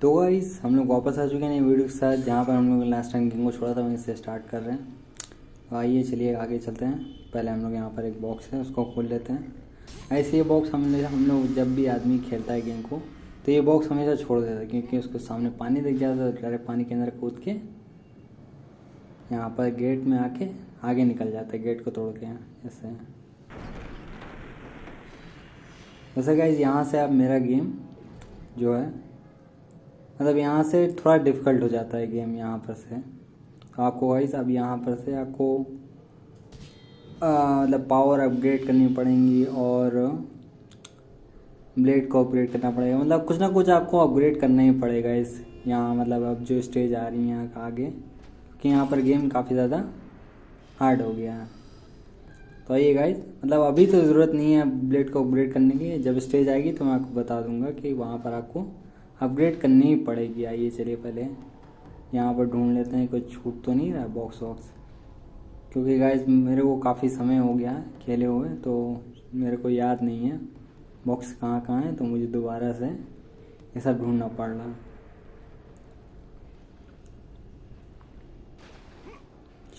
तो गाइस हम लोग वापस आ चुके हैं नई वीडियो के साथ, जहाँ पर हम लोग लास्ट टाइम गेम को छोड़ा था वहीं से स्टार्ट कर रहे हैं। तो आइए चलिए आगे चलते हैं। पहले हम लोग यहाँ पर एक बॉक्स है उसको खोल लेते हैं। ऐसे ये बॉक्स हम लोग जब भी आदमी खेलता है गेम को तो ये बॉक्स हमेशा छोड़ देता है, क्योंकि उसको सामने पानी दिख जाता है तो डायरेक्ट पानी के अंदर कूद के यहाँ पर गेट में आके आगे निकल जाता है, गेट को तोड़ के। ऐसे वैसे गाइस यहाँ से आप मेरा गेम जो है मतलब यहाँ से थोड़ा डिफ़िकल्ट हो जाता है गेम यहाँ पर से। तो आपको गाइस अब यहाँ पर से आपको मतलब पावर अपग्रेड करनी पड़ेंगी और ब्लेड को अपग्रेड करना पड़ेगा, मतलब कुछ ना कुछ आपको अपग्रेड करना ही पड़ेगा इस यहाँ मतलब अब जो स्टेज आ रही है आगे, क्योंकि यहाँ पर गेम काफ़ी ज़्यादा हार्ड हो गया है। तो आइए गाइस, मतलब अभी तो ज़रूरत नहीं है ब्लेड को अपग्रेड करने की, जब स्टेज आएगी तो मैं आपको बता दूंगा कि वहाँ पर आपको अपग्रेड करनी ही पड़ेगी। आइए चलिए पहले यहाँ पर ढूंढ लेते हैं कुछ छूट तो नहीं रहा बॉक्स वॉक्स, क्योंकि गाइस मेरे को काफ़ी समय हो गया खेले हुए तो मेरे को याद नहीं है बॉक्स कहाँ कहाँ है, तो मुझे दोबारा से ये सब ढूंढना पड़ रहा।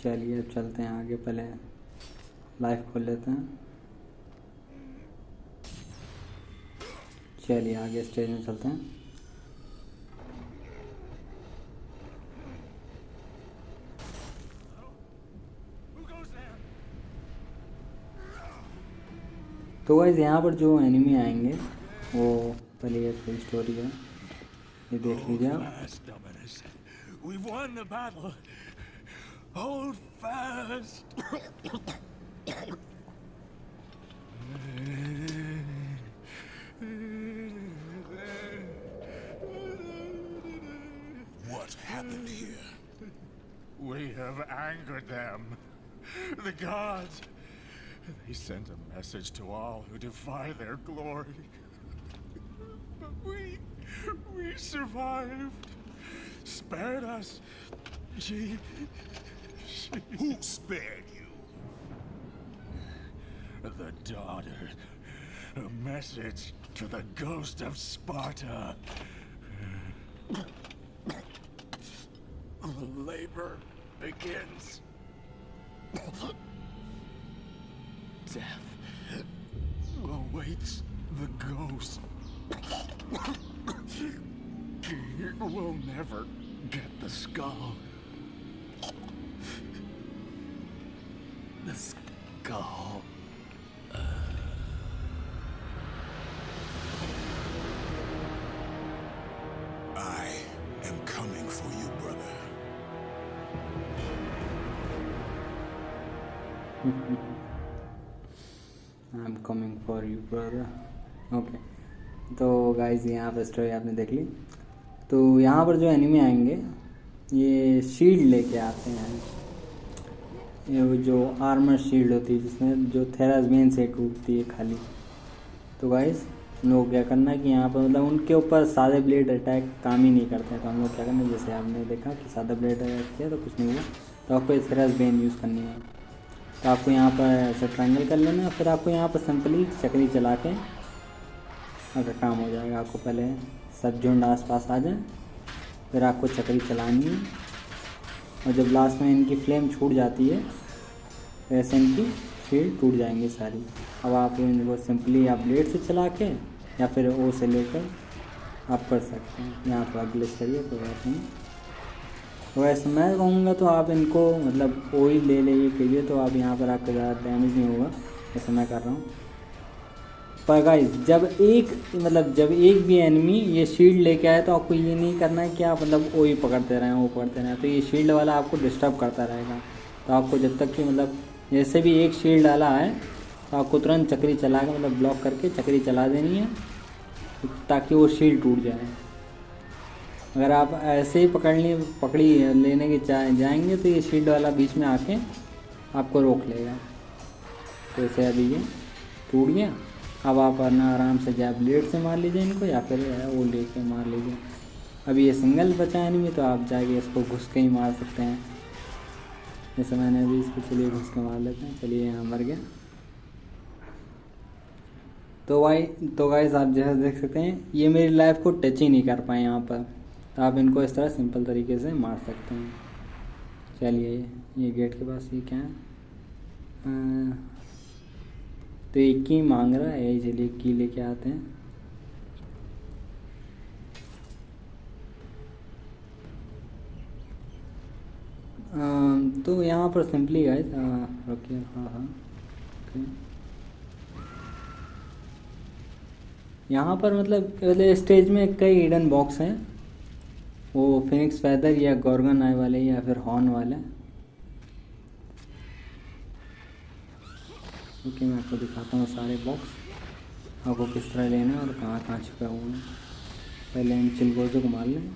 चलिए अब चलते हैं आगे, पहले लाइफ खोल लेते हैं। चलिए आगे स्टेज में चलते हैं। तो गाइस यहाँ पर जो एनिमी आएंगे वो पहले ये फुल स्टोरी है, ये देख लीजिए आप। We've won the battle. Hold fast. What happened here? We have angered them. The gods. They sent a message to all who defy their glory. But we survived. Spared us. She... Who spared you? The daughter. A message to the ghost of Sparta. The labor begins. Death awaits the ghost. We'll never get the skull. The skull. I am coming for you, brother. I am coming for you brother. Okay, तो guys यहाँ पर story आपने देख ली। तो यहाँ पर जो enemy आएंगे ये शील्ड लेके आते हैं, ये वो जो आर्मर शील्ड होती है जिसमें जो थेरासबेन से टूटती है खाली। तो गाइस हम लोग क्या करना है कि यहाँ पर मतलब उनके ऊपर सादे ब्लेड अटैक काम ही नहीं करते हैं, तो हम लोग क्या करना है जैसे आपने देखा कि सादा ब्लेड अटैक किया तो कुछ नहीं हुआ, तो आपको थेरासबेन यूज़ करनी है। तो आपको यहाँ पर ऐसे ट्रायंगल कर लेना है, फिर आपको यहाँ पर सिंपली चक्री चला के आपका काम हो जाएगा। आपको पहले सब झुंड आसपास आ जाए, फिर आपको चक्री चलानी है, और जब लास्ट में इनकी फ्लेम छूट जाती है वैसे इनकी शील्ड टूट जाएंगी सारी। अब आप इनको सिंपली आप ब्लेड से चला के या फिर ओ से लेकर आप कर सकते हैं। यहाँ पर ग्लिच करिए कोई बात नहीं। तो वैसे मैं कहूँगा तो आप इनको मतलब ऑयल ले लेंगे करिए, तो आप यहाँ पर आपका ज़्यादा डैमेज नहीं होगा जैसे मैं कर रहा हूँ। पर गाइस जब एक भी एनिमी ये शील्ड लेके आए तो आपको ये नहीं करना है कि आप मतलब ऑयल पकड़ते रहें वो पकड़ते रहें, तो ये शील्ड वाला आपको डिस्टर्ब करता रहेगा। तो आपको जब तक कि मतलब जैसे भी एक शील्ड डाला है तो आपको तुरंत चक्री चला के मतलब ब्लॉक करके चक्री चला देनी है ताकि वो शील्ड टूट जाए। अगर आप ऐसे ही पकड़ी लेने के जाएंगे तो ये शील्ड वाला बीच में आके आपको रोक लेगा। तो ऐसे अभी ये टूट गया। अब आप आराम से या ब्लेड से मार लीजिए इनको या फिर वो लेके मार लीजिए। अभी ये सिंगल बचा है नहीं तो आप जाके इसको घुस के ही मार सकते हैं, जैसे मैंने अभी इसको चलिए घुस के मार लेते हैं। चलिए यहाँ मर गया। तो गाइस आप जैसे देख सकते हैं ये मेरी लाइफ को टच ही नहीं कर पाए यहाँ पर, तो आप इनको इस तरह सिंपल तरीके से मार सकते हैं। चलिए ये गेट के पास ये क्या है, तो एक की मांग रहा है, चलिए की लेके आते हैं। तो यहाँ पर सिंपली गाइस ओके हाँ ओके, यहाँ पर मतलब स्टेज में कई हिडन बॉक्स हैं, वो फिनिक्स फैदर या गॉर्गन आई वाले या फिर हॉर्न वाले। ओके मैं आपको दिखाता हूँ सारे बॉक्स आपको किस तरह लेना है और कहाँ कहाँ छुपा हुआ है। पहले हम चिलगोजो को मार लें।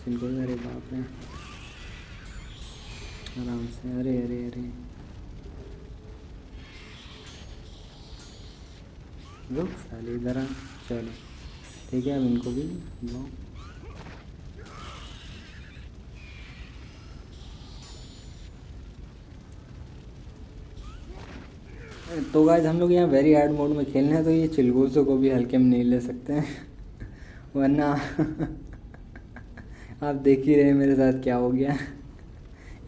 चिलगोजो, अरे बाप रे, आराम से, अरे अरे अरे रुक साले इधर आ। चलो ठीक है, अब इनको भी लो। तो गाइस हम लोग यहाँ वेरी हार्ड मोड में खेलने हैं, तो ये चिलगोजो को भी हल्के में नहीं ले सकते हैं वरना आप देख ही रहे मेरे साथ क्या हो गया।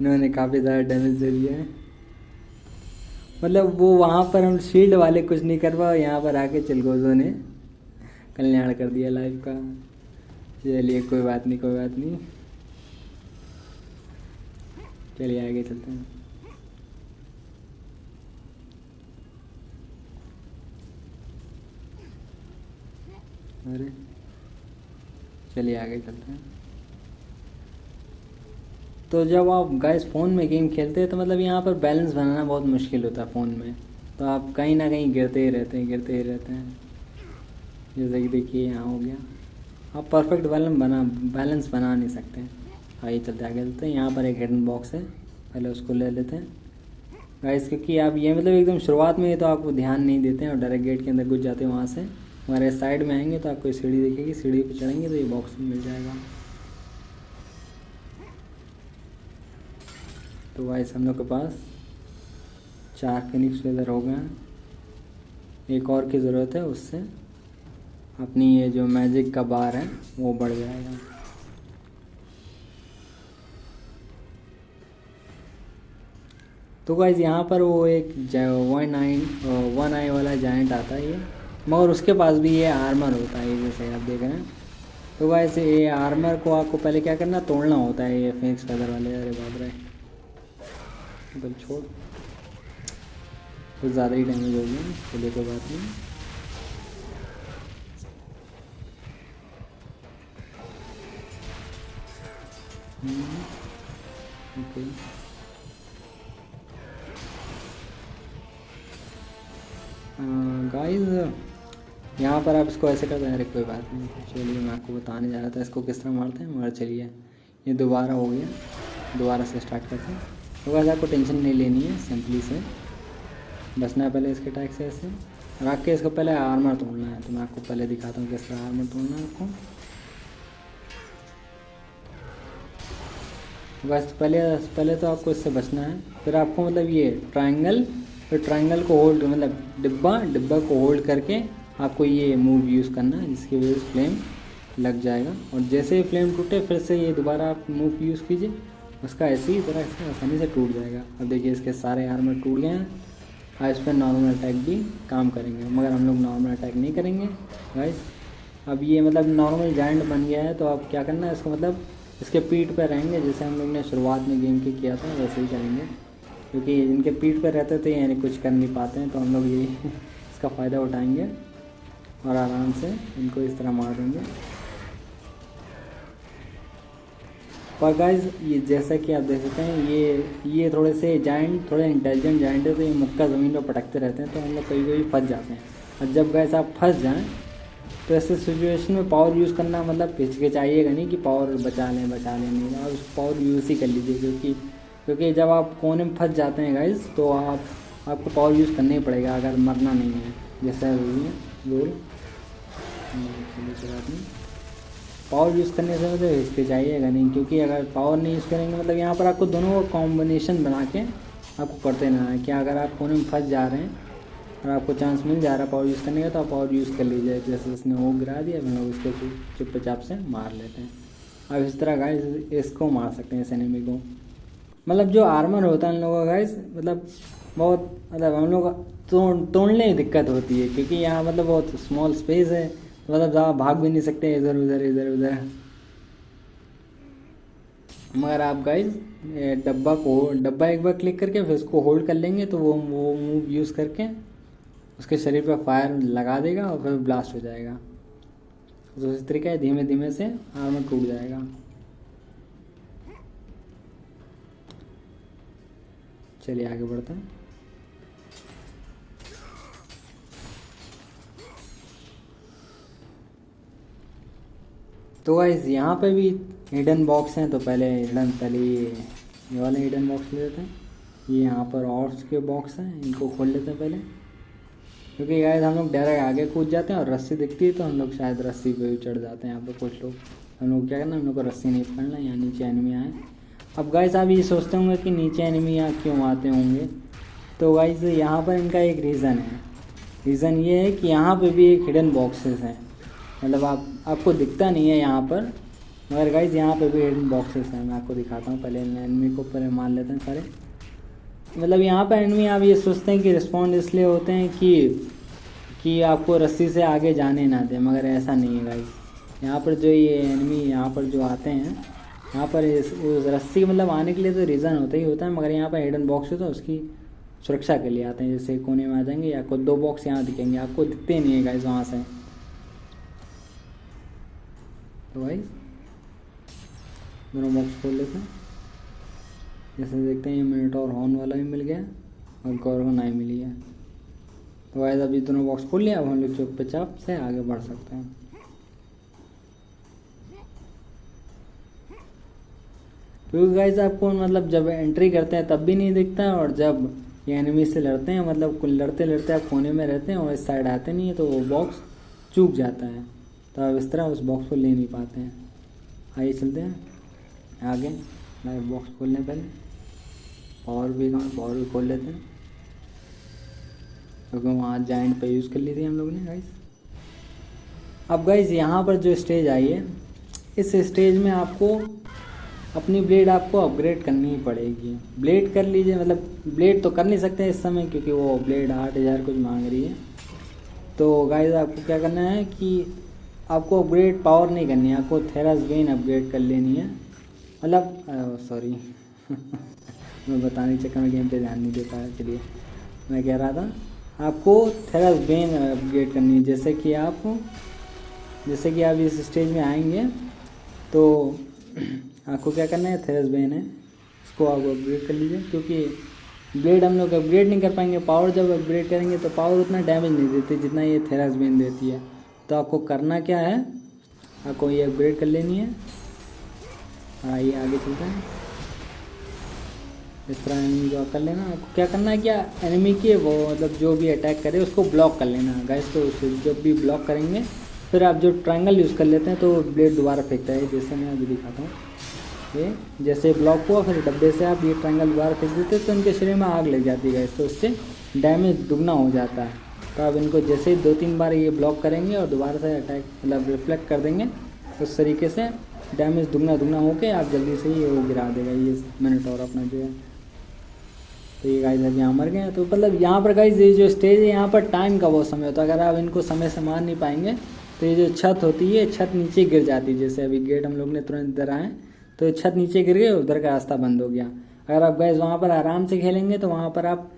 इन्होंने काफ़ी ज़्यादा डैमेज दे दिया है। मतलब वो वहाँ पर हम शील्ड वाले कुछ नहीं कर पाए, यहाँ पर आके चिलगोजो ने कल्याण कर दिया लाइफ का। चलिए कोई बात नहीं, कोई बात नहीं, चलिए आगे चलते हैं। अरे चलिए आगे चलते हैं। तो जब आप गाइस फ़ोन में गेम खेलते हैं तो मतलब यहाँ पर बैलेंस बनाना बहुत मुश्किल होता है फ़ोन में, तो आप कहीं ना कहीं गिरते ही रहते हैं, गिरते ही रहते हैं। जैसे कि देखिए यहाँ हो गया, आप परफेक्ट बैलेंस बना नहीं सकते। आइए चलते आगे चलते हैं। यहाँ पर एक हिडन बॉक्स है, पहले उसको ले लेते हैं गाइस, क्योंकि आप ये मतलब एकदम शुरुआत में तो आपको ध्यान नहीं देते हैं और डायरेक्ट गेट के अंदर घुस जाते हैं। वहाँ से हमारे साइड में आएंगे तो आपको सीढ़ी दिखेगी, सीढ़ी पर चढ़ेंगे तो ये बॉक्स मिल जाएगा। तो गाइस हम लोग के पास 4 फिनिक्स फैदर हो गए हैं, एक और की ज़रूरत है, उससे अपनी ये जो मैजिक का बार है वो बढ़ जाएगा। तो गाइस यहाँ पर वो एक 1 आई वाला जायंट आता है ये, मगर उसके पास भी ये आर्मर होता है, जैसे आप देख रहे हैं। तो गाइस ये आर्मर को आपको पहले क्या करना, तोड़ना होता है ये फिनिक्स फैदर वाले। अरे बाप रे, बल छोड़, कुछ ज़्यादा ही डैमेज हो गया, चलिए कोई बात नहीं। ओके गाइस यहाँ पर आप इसको ऐसे करते हैं। अरे कोई बात नहीं, चलिए मैं आपको बताने जा रहा था इसको किस तरह मारते हैं, मगर चलिए ये दोबारा हो गया, दोबारा से स्टार्ट करते हैं। तो गाइस आपको टेंशन नहीं लेनी है, सिंपली से बचना है पहले इसके अटैक से ऐसे, रख के इसको पहले आर्मर तोड़ना है। तो मैं आपको पहले दिखाता हूँ किस तरह आर्मर तोड़ना है आपको। बस पहले तो आपको इससे बचना है, फिर आपको मतलब ये ट्रायंगल, फिर ट्रायंगल को होल्ड, मतलब डिब्बा को होल्ड करके आपको ये मूव यूज़ करना है, जिसकी वजह से फ्लेम लग जाएगा। और जैसे ही फ्लेम टूटे फिर से ये दोबारा आप मूव यूज़ कीजिए, उसका ऐसे ही तरह से आसानी से टूट जाएगा। अब देखिए इसके सारे आर्मर टूट गए हैं। आज इस पर नॉर्मल अटैक भी काम करेंगे, मगर हम लोग नॉर्मल अटैक नहीं करेंगे गाइस। अब ये मतलब नॉर्मल जायंट बन गया है, तो अब क्या करना है इसको, मतलब इसके पीठ पर रहेंगे, जैसे हम लोग ने शुरुआत में गेम के किया था वैसे ही करेंगे, क्योंकि इनके पीठ पर रहते थे यानी कुछ कर नहीं पाते हैं, तो हम लोग ये इसका फ़ायदा उठाएंगे और आराम से इनको इस तरह मार देंगे। पर गाइस ये जैसा कि आप देख सकते हैं, ये थोड़े से जायंट थोड़े इंटेलिजेंट जायंट है, तो ये मुक्का ज़मीन पर पटकते रहते हैं, तो हम लोग कभी कभी फंस जाते हैं। और जब गाइस आप फंस जाएं तो ऐसे सिचुएशन में पावर यूज़ करना मतलब हिचकिचाइएगा नहीं कि पावर बचा लें नहीं, आप उस पावर यूज़ ही कर लीजिए, क्योंकि जब आप कोने में फंस जाते हैं गाइस तो आपको पावर यूज़ करना ही पड़ेगा अगर मरना नहीं है, जैसा रूल। पावर यूज़ करने से मतलब हिचकिचाइएगा नहीं, क्योंकि अगर पावर नहीं यूज़ करेंगे मतलब यहाँ पर आपको दोनों का कॉम्बिनेशन बना के आपको करते ना है कि अगर आप कोने में फंस जा रहे हैं और आपको चांस मिल जा रहा है पावर यूज़ करने का, तो आप पावर यूज़ कर लीजिए। जैसे उसने वो गिरा दिया, हम लोग उसको चुपचाप से मार लेते हैं। अब इस तरह गाइस इसको मार सकते हैं इस एनिमी को। मतलब जो आर्मर होता है इन लोगों का गाइस, मतलब बहुत मतलब हम लोग तोड़ने में दिक्कत होती है, क्योंकि यहाँ मतलब बहुत स्मॉल स्पेस है, मतलब ज़्यादा भाग भी नहीं सकते इधर उधर इधर उधर। मगर आप गाइस डब्बा एक बार क्लिक करके फिर उसको होल्ड कर लेंगे तो वो मूव यूज़ करके उसके शरीर पर फायर लगा देगा और फिर ब्लास्ट हो जाएगा। तो इस तरीके से धीमे धीमे से आर्मर टूट जाएगा। चलिए आगे बढ़ते हैं। तो गाइस यहाँ पे भी हिडन बॉक्स हैं, तो पहले ये वाले हिडन बॉक्स ले लेते हैं। ये यहाँ पर ऑर्ब्स के बॉक्स हैं, इनको खोल लेते हैं पहले, क्योंकि गाइस हम लोग डायरेक्ट आगे कूद जाते हैं और रस्सी दिखती है तो हम लोग शायद रस्सी पे भी चढ़ जाते हैं। यहाँ पर कुछ लोग, हम लोग क्या करना, हम लोग को रस्सी नहीं पकड़ना। यहाँ नीचे एनिमी आए। अब गाइस आप ये सोचते होंगे कि नीचे एनिमी यहाँ क्यों आते होंगे, तो गाइस यहाँ पर इनका एक रीज़न है। रीज़न ये है कि यहाँ पे भी एक हिडन बॉक्सेस हैं, मतलब आपको दिखता नहीं है यहाँ पर, मगर गाइस यहाँ पे भी हिडन बॉक्सेस हैं। मैं आपको दिखाता हूँ। पहले एनिमी को पहले मान लेते हैं सारे। मतलब यहाँ पर एनिमी आप ये सोचते हैं कि रिस्पॉन्ड इसलिए होते हैं कि आपको रस्सी से आगे जाने ना दें, मगर ऐसा नहीं है गाइस। यहाँ पर जो ये एनिमी यहाँ पर जो आते हैं, यहाँ पर उस रस्सी मतलब आने के लिए तो रीज़न होता ही होता है, मगर यहाँ पर हिडन बॉक्स होता है उसकी सुरक्षा के लिए आते हैं। जैसे कोने में आ जाएंगे, आपको 2 बॉक्स यहाँ दिखेंगे, आपको दिखते नहीं है गाइस वहाँ से। तो भाई दोनों बॉक्स खोल लेते हैं। जैसे देखते हैं ये मिनटोर हॉर्न वाला भी मिल गया और गौरव आई मिली है। तो गाइस अभी दोनों बॉक्स खोल लिया। अब हम लोग चुपचाप से आगे बढ़ सकते हैं। क्योंकि गाइस आपको मतलब जब एंट्री करते हैं तब भी नहीं दिखता है, और जब ये एनिमी से लड़ते हैं, मतलब लड़ते लड़ते आप कोने में रहते हैं और इस साइड आते नहीं है तो वो बॉक्स चूक जाता है। तो आप इस तरह उस बॉक्स को ले नहीं पाते हैं। आइए चलते हैं आगे। लाइव बॉक्स खोल लें पहले, पावर भी खोल लेते हैं, क्योंकि वहाँ जाइंट पे यूज़ कर ली थी हम लोग ने गाइस। अब गाइस यहाँ पर जो स्टेज आई है, इस स्टेज में आपको अपनी ब्लेड आपको अपग्रेड करनी ही पड़ेगी। ब्लेड कर लीजिए, मतलब ब्लेड तो कर नहीं सकते इस समय क्योंकि वो ब्लेड 8000 कुछ मांग रही है। तो गाइस आपको क्या करना है कि आपको अपग्रेड पावर नहीं करनी है, आपको थेरास वेन अपग्रेड कर लेनी है। मतलब सॉरी मैं बताने के चक्कर में गेम पे ध्यान नहीं दे पाया। चलिए मैं कह रहा था आपको थेरास वेन अपग्रेड करनी है। जैसे कि आप इस स्टेज में आएंगे तो आपको क्या करना है, थेरास वेन है इसको आप अपग्रेड कर लीजिए, क्योंकि ब्लेड हम लोग अपग्रेड नहीं कर पाएंगे। पावर जब अपग्रेड करेंगे तो पावर उतना डैमेज नहीं देती जितना ये थेरास वेन देती है। तो आपको करना क्या है, आपको ये अपग्रेड कर लेनी है। आइए आगे चलते हैं। इस तरह एनिमी को कर लेना। आपको क्या करना है, क्या एनिमी के वो मतलब जो भी अटैक करे उसको ब्लॉक कर लेना गाइस। तो जब भी ब्लॉक करेंगे फिर आप जो ट्रायंगल यूज़ कर लेते हैं तो ब्लेड दोबारा फेंकता है। जैसे मैं अभी दिखाता हूँ, ये जैसे ब्लॉक हुआ फिर डब्बे से आप ये ट्रायंगल दोबारा फेंक देते हैं तो इनके शरीर में आग लग जाती है गाइस, तो इससे डैमेज दुगना हो जाता है। तो आप इनको जैसे ही 2-3 बार ये ब्लॉक करेंगे और दोबारा से अटैक मतलब रिफ्लेक्ट कर देंगे, उस तरीके से डैमेज दुगना होके आप जल्दी से ही वो गिरा देगा ये मिनटोर अपना जो है। तो ये गाइस अभी यहाँ मर गए हैं। तो मतलब यहाँ पर गाइस ये जो स्टेज है यहाँ पर टाइम का बहुत समय होता है। अगर आप इनको समय से मार नहीं पाएंगे तो ये जो छत होती है, छत नीचे गिर जाती है। जैसे अभी गेट हम लोग ने तुरंत इधर आए तो छत नीचे गिर गई, उधर का रास्ता बंद हो गया। अगर आप गाइस वहाँ पर आराम से खेलेंगे तो वहाँ पर आप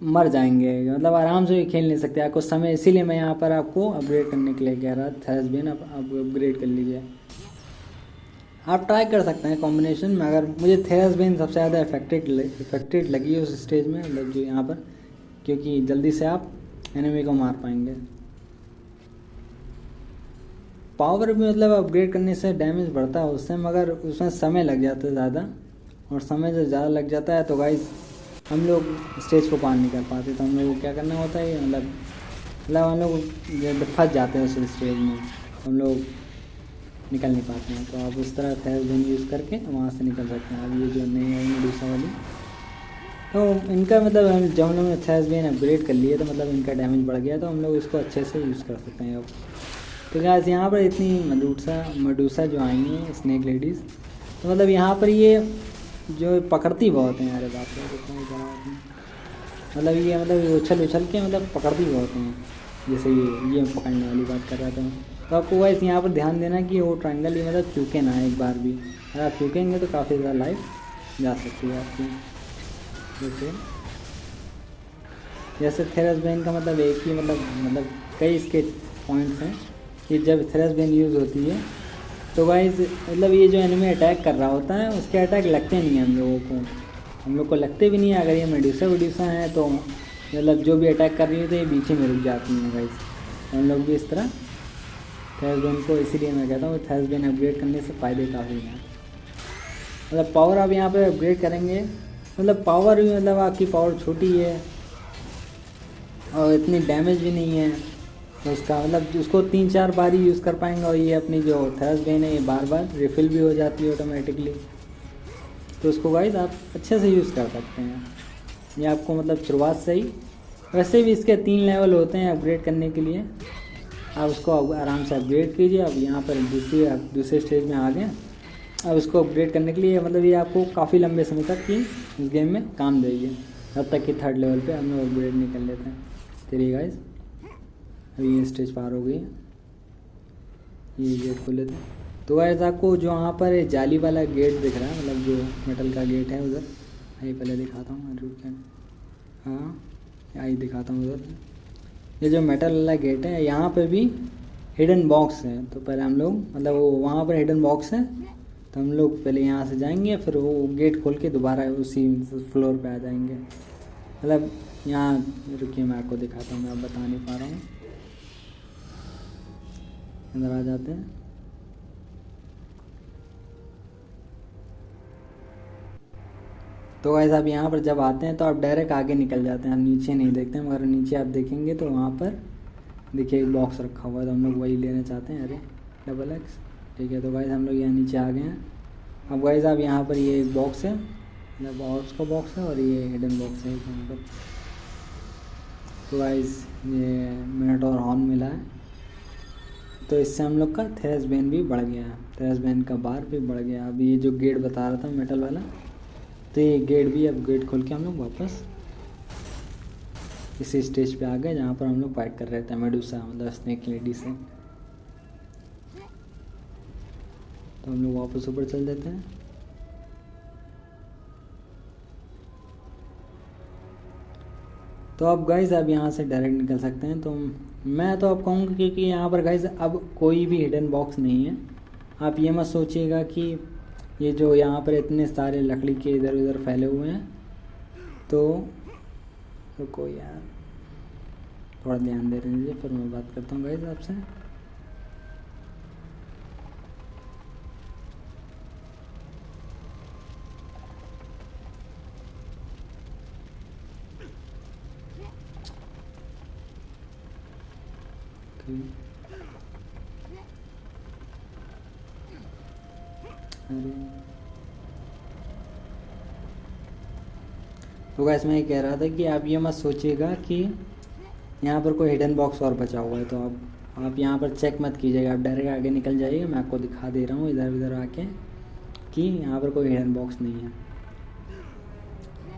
मर जाएंगे, मतलब आराम से भी खेल नहीं सकते। आपको समय, इसीलिए मैं यहाँ पर आपको अपग्रेड करने के लिए कह रहा था। थेरास वेन आप अपग्रेड कर लीजिए। आप ट्राई कर सकते हैं कॉम्बिनेशन में, अगर मुझे थेरास वेन सबसे ज़्यादा इफेक्टेड लगी उस स्टेज में, मतलब जो यहाँ पर, क्योंकि जल्दी से आप एनिमी को मार पाएंगे। पावर भी मतलब अपग्रेड करने से डैमेज बढ़ता है उससे, मगर उसमें समय लग जाता है ज़्यादा, और समय जब ज़्यादा लग जाता है तो गाइस हम लोग स्टेज को पार नहीं कर पाते। तो हम लोग को क्या करना होता है, मतलब हम लोग फंस जाते हैं उस स्टेज में, हम लोग निकल नहीं पाते हैं। तो आप उस तरह थेरास वेन यूज़ करके वहाँ से निकल सकते हैं। अब ये जो नई आई दूसरा वाली, तो इनका मतलब जब हम लोग ने थेरास वेन अपग्रेड कर लिए तो मतलब इनका डैमेज बढ़ गया, तो हम लोग इसको अच्छे से यूज़ कर सकते हैं अब। तो गाइस यहाँ पर इतनी मडूसा जो आई हैं स्नेक लेडीज़, तो मतलब यहाँ पर ये जो पकड़ती बहुत हैं। अरे बाप रे कितना ही बड़ा होती हैं। मतलब ये उछल के मतलब पकड़ती बहुत हैं। जैसे ये पकड़ने वाली बात कर रहा था मैं। तो आपको गाइस यहाँ पर ध्यान देना कि वो ट्रायंगल ये मतलब चूके ना एक बार भी। अगर आप चूकेंगे तो काफ़ी ज़्यादा लाइफ जा सकती है आपकी। जैसे थेरेसबेन का मतलब एक ही मतलब कई इसके पॉइंट्स हैं कि जब थेरेसबेन यूज़ होती है तो गाइस मतलब ये जो एनिमी अटैक कर रहा होता है उसके अटैक लगते नहीं हैं हम लोगों को। हम लोग को लगते भी नहीं है। अगर ये मेडूसा हैं तो मतलब जो भी अटैक कर रही होती है ये बीच में रुक जाती हैं गाइस। हम लोग भी इस तरह थेरेसबेन को, इसीलिए मैं कहता हूँ थेरेसबेन अपग्रेड करने से फ़ायदे काफ़ी हैं। मतलब पावर आप यहाँ पे अपग्रेड करेंगे, मतलब पावर भी मतलब आपकी पावर छोटी है और इतनी डैमेज भी नहीं है, तो उसका मतलब उसको 3-4 बार ही यूज़ कर पाएंगे। और ये अपनी जो थेरेसबेन है ये बार बार रिफ़िल भी हो जाती है ऑटोमेटिकली। तो उसको गाइस आप अच्छे से यूज़ कर सकते हैं। ये आपको मतलब शुरुआत से ही, वैसे भी इसके 3 लेवल होते हैं अपग्रेड करने के लिए। आप उसको आराम से अपग्रेड कीजिए। अब यहाँ पर दूसरे स्टेज में आ गए। अब इसको अपग्रेड करने के लिए मतलब ये आपको काफ़ी लंबे समय तक की इस गेम में काम देगी, तब तक कि 3rd लेवल पे हम लोग अपग्रेड नहीं कर लेते हैं। चलिए गाइस अभी ये स्टेज पार हो गई है। ये गेट खोल लेते हैं। तो गाइस आपको जो वहाँ पर जाली वाला गेट दिख रहा है, मतलब जो मेटल का गेट है उधर, ये पहले दिखाता हूँ। हाँ यही दिखाता हूँ उधर। ये जो मेटल वाला गेट है यहाँ पे भी हिडन बॉक्स है। तो पहले हम लोग मतलब वो वहाँ पर हिडन बॉक्स है तो हम लोग पहले यहाँ से जाएंगे, फिर वो गेट खोल के दोबारा उसी फ्लोर पे आ जाएंगे। मतलब यहाँ रुकिए मैं आपको दिखाता हूँ, मैं अब बता नहीं पा रहा हूँ। अंदर आ जाते हैं। तो गाइस आप यहाँ पर जब आते हैं तो आप डायरेक्ट आगे निकल जाते हैं, आप नीचे नहीं देखते हैं। मगर नीचे आप देखेंगे तो वहाँ पर देखिए एक बॉक्स रखा हुआ है, तो हम लोग वही लेना चाहते हैं। अरे XX ठीक है। तो गाइस हम लोग यहाँ नीचे आ गए हैं। अब गाइस आप यहाँ पर ये एक बॉक्स है, मतलब बॉक्स का बॉक्स है और ये हिडन बॉक्स है यहाँ पर। तो गाइस ये मिनटोर हॉर्न मिला है, तो इससे हम लोग का थेरेसबेन भी बढ़ गया है, थेरेसबेन का बार भी बढ़ गया। अभी ये जो गेट बता रहा था मेटल वाला, तो ये गेट भी, अब गेट खोल के हम लोग वापस इसी स्टेज पे आ गए जहाँ पर हम लोग फाइट कर रहे थे मेडूसा मतलब स्नेक लेडी से। तो हम लोग वापस ऊपर चल देते हैं। तो अब गाइस आप यहाँ से डायरेक्ट निकल सकते हैं। तो मैं तो अब कहूँगा क्योंकि यहाँ पर गाइस अब कोई भी हिडन बॉक्स नहीं है। आप ये मत सोचिएगा कि ये जो यहाँ पर इतने सारे लकड़ी के इधर उधर फैले हुए हैं, तो रुको यार थोड़ा ध्यान दे दीजिए, फिर मैं बात करता हूँ गाइस आपसे। अरे तो गाइस मैं ये कह रहा था कि आप ये मत सोचिएगा कि यहाँ पर कोई हिडन बॉक्स और बचा हुआ है, तो आप यहाँ पर चेक मत कीजिएगा, आप डायरेक्ट आगे निकल जाइए। मैं आपको दिखा दे रहा हूँ इधर उधर आके कि यहाँ पर कोई हिडन बॉक्स नहीं है।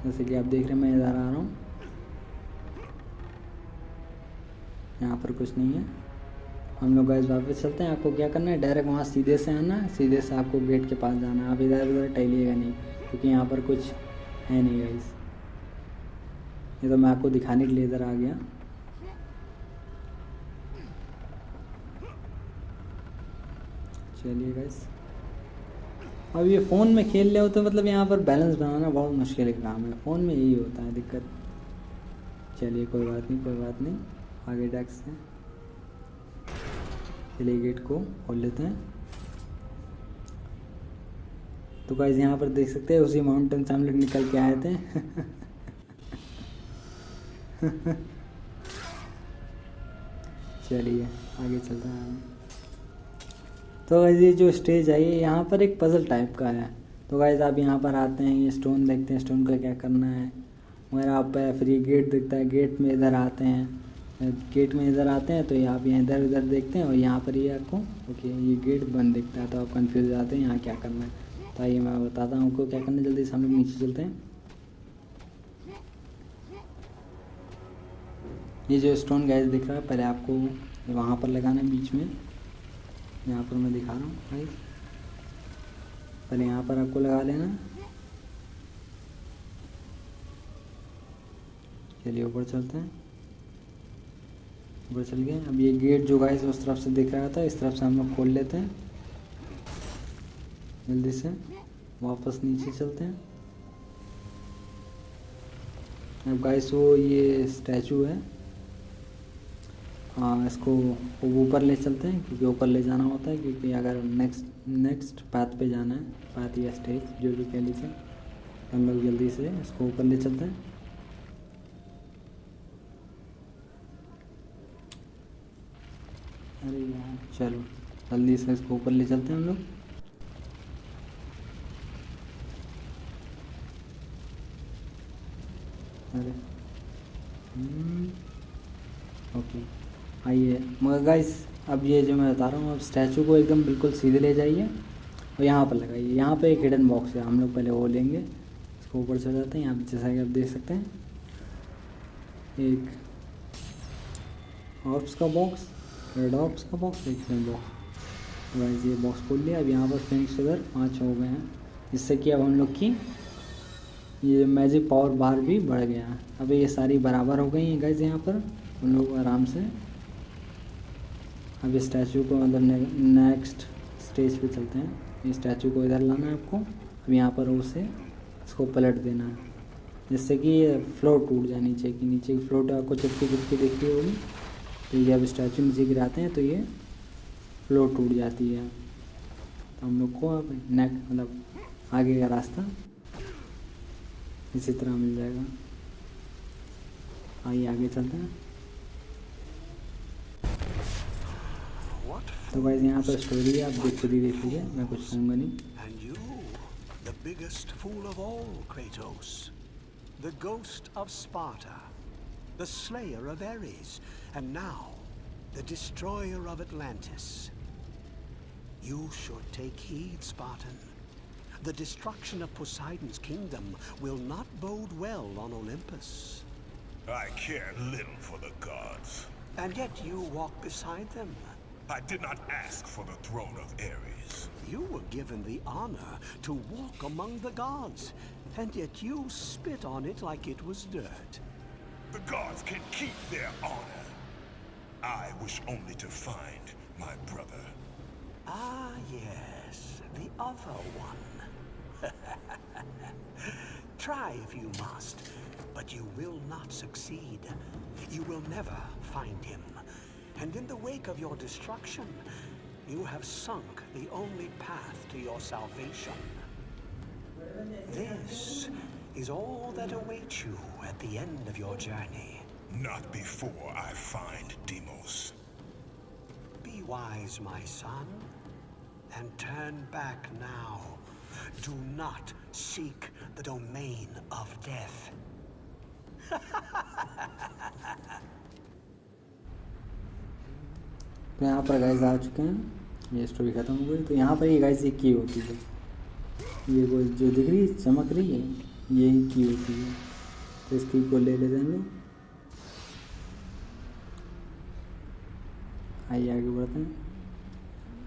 जैसे कि आप देख रहे हैं मैं इधर आ रहा हूँ, यहाँ पर कुछ नहीं है। हम लोग गाइस वापस चलते हैं। आपको क्या करना है, डायरेक्ट वहाँ सीधे से आना है, सीधे से आपको गेट के पास जाना है। आप इधर उधर टहलिएगा नहीं क्योंकि यहाँ पर कुछ है नहीं गाइस। ये तो मैं आपको दिखाने के लिए इधर आ गया। चलिए गाइस अब ये फ़ोन में खेल रहे हो तो मतलब यहाँ पर बैलेंस बनाना बहुत मुश्किल काम है, फ़ोन में यही होता है दिक्कत। चलिए कोई बात नहीं, आगे डेस्क है। चलिए गेट को खोल लेते हैं। तो गाइस यहाँ पर देख सकते हैं उसी माउंटेन से हम लोग निकल के आए थे। चलिए आगे चलते हैं। तो गाइस ये जो स्टेज आई है यहाँ पर एक पज़ल टाइप का है। तो गाइस आप यहाँ पर आते हैं, ये स्टोन देखते हैं, स्टोन का क्या करना है वगैरह आप। फिर ये गेट दिखता है, गेट में इधर आते हैं गेट में इधर आते हैं तो आप यहाँ इधर उधर देखते हैं और यहाँ पर ये आपको ओके ये गेट बंद दिखता है तो आप कंफ्यूज जाते हैं यहाँ क्या करना है। तो आइए मैं बताता हूँ आपको क्या करना है। जल्दी से हम लोग नीचे चलते हैं। ये जो स्टोन गाइस दिख रहा है पहले आपको वहाँ पर लगाना है बीच में। यहाँ पर मैं दिखा रहा हूँ गाइस, पहले यहाँ पर आपको लगा लेना। चलिए ऊपर चलते हैं। ऊपर चल गए। अब ये गेट जो गाइस उस तरफ से दिख रहा था इस तरफ से हम लोग खोल लेते हैं। जल्दी से वापस नीचे चलते हैं। अब गाइस वो ये स्टैचू है, हाँ इसको ऊपर ले चलते हैं क्योंकि ऊपर ले जाना होता है, क्योंकि अगर नेक्स्ट पाथ पे जाना है, पाथ या स्टेज जो भी कह लीजिए, हम लोग जल्दी से इसको ऊपर ले चलते हैं। अरे यार चलो जल्दी से इसको ऊपर ले चलते हैं हम लोग। अरे ओके आइए। मगर गाइस अब ये जो मैं बता रहा हूँ, अब स्टैचू को एकदम बिल्कुल सीधे ले जाइए और यहाँ पर लगाइए। यहाँ पे एक हिडन बॉक्स है, हम लोग पहले वो लेंगे। इसको ऊपर चले जाते हैं। यहाँ पे जैसा कि आप देख सकते हैं एक ऑप्स का बॉक्स, रेड ऑप्स का बॉक्स, एक हिडन बॉक्स। गाइस ये बॉक्स खोल लिया। अब यहाँ पर फिनिश इधर 5 हो गए हैं, जिससे कि अब हम लोग की ये मैजिक पावर बार भी बढ़ गया है। अब ये सारी बराबर हो गई हैं गाइस। यहाँ पर हम लोग आराम से अब इस स्टैचू को मतलब नेक्स्ट स्टेज पे चलते हैं। ये स्टैचू को इधर लाना है आपको। अब यहाँ पर उसे इसको पलट देना है, जिससे कि ये फ्लोर टूट जाए। नीचे की फ्लोर आपको चिपकी दिखती होगी। तो ये अब स्टैचू नीचे गिराते हैं तो ये फ्लोर टूट जाती है। तो हम लोग को अब मतलब आगे का रास्ता इसी तरह मिल जाएगा। आइए आगे चलते हैं। तो गाइस यहाँ पर स्टोरी है, आप खुद ही देख लीजिए, मैं कुछ कहूँगा नहीं। And you, the biggest fool of all, Kratos, the ghost of Sparta, the slayer of Ares, and now the destroyer of Atlantis. You should take heed, Spartan. The destruction of Poseidon's kingdom will not bode well on Olympus. I care little for the gods. And yet you walk beside them. I did not ask for the throne of Ares. You were given the honor to walk among the gods, and yet you spit on it like it was dirt. The gods can keep their honor. I wish only to find my brother. Ah, yes, the other one. Try if you must, but you will not succeed. You will never find him. And in the wake of your destruction, you have sunk the only path to your salvation. This is all that awaits you at the end of your journey. Not before I find Deimos. Be wise, my son, and turn back now. Do not seek the domain of death. तो यहाँ पर guys आ चुके हैं, ये story खत्म हो गई। तो यहाँ पर ये गाइस ये की होती है, ये वो जो दिख रही चमक रही है यही की होती है। तो इस की को ले लेते हैं हम लोग। आइए आगे बढ़ते हैं।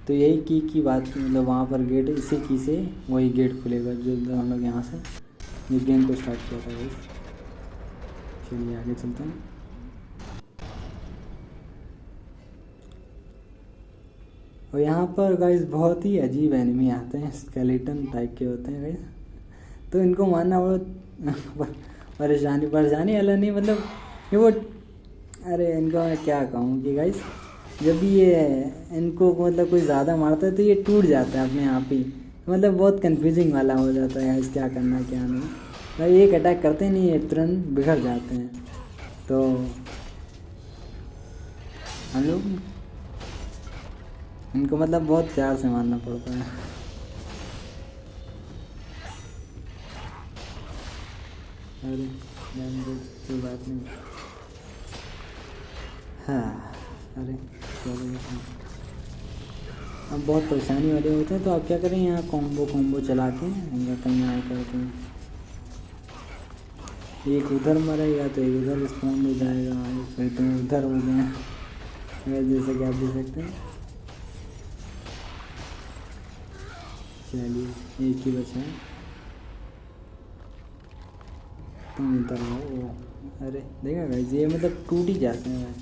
तो यही की बात मतलब वहाँ पर गेट इसी की से वही गेट खुलेगा जो हम लोग यहाँ से ये गेम को स्टार्ट किया था गाइस। चलिए आगे चलते हैं। और यहाँ पर गाइस बहुत ही अजीब एनिमी आते हैं, स्केलेटन टाइप के होते हैं गाइस। तो इनको मारना बहुत परेशानी वाला नहीं, मतलब ये वो अरे इनको मैं क्या कहूँ कि गाइस जब भी ये इनको मतलब कोई ज़्यादा मारता है तो ये टूट जाता है अपने आप ही। मतलब बहुत कंफ्यूजिंग वाला हो जाता है गाइस, क्या करना क्या नहीं। मतलब एक अटैक करते नहीं ये तुरंत बिखर जाते हैं। तो हम लोग इनको मतलब बहुत प्यार से मारना पड़ता है। अरे कोई बात नहीं। हाँ अरे चलो, अब बहुत परेशानी वाले होते हैं तो आप क्या करें, यहाँ कॉम्बो चला के या कहीं आए करते हैं, एक उधर मरेगा तो एक उधर रिस्पॉन्ड हो जाएगा, फिर तुम उधर हो गए, जैसे कि आप देख सकते हैं। चलिए एक ही बचा है, तुम इधर आओ। अरे देखा गाइस, ये मतलब टूट ही जाते हैं।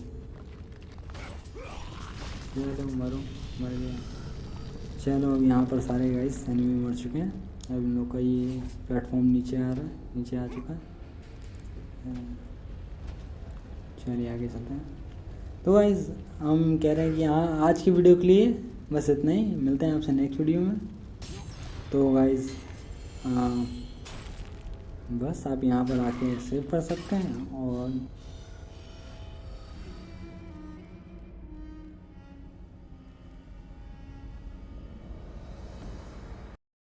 चलो मरो, मर गया। चलो अब यहाँ पर सारे गाइस एनिमी मर चुके हैं। अब इन लोग का ये प्लेटफॉर्म नीचे आ रहा है, नीचे आ चुका है। चलिए आगे चलते हैं। तो गाइस हम कह रहे हैं कि हाँ, आज की वीडियो के लिए बस इतना ही, मिलते हैं आपसे नेक्स्ट वीडियो में। तो गाइस बस आप यहाँ पर आके सेव कर सकते हैं और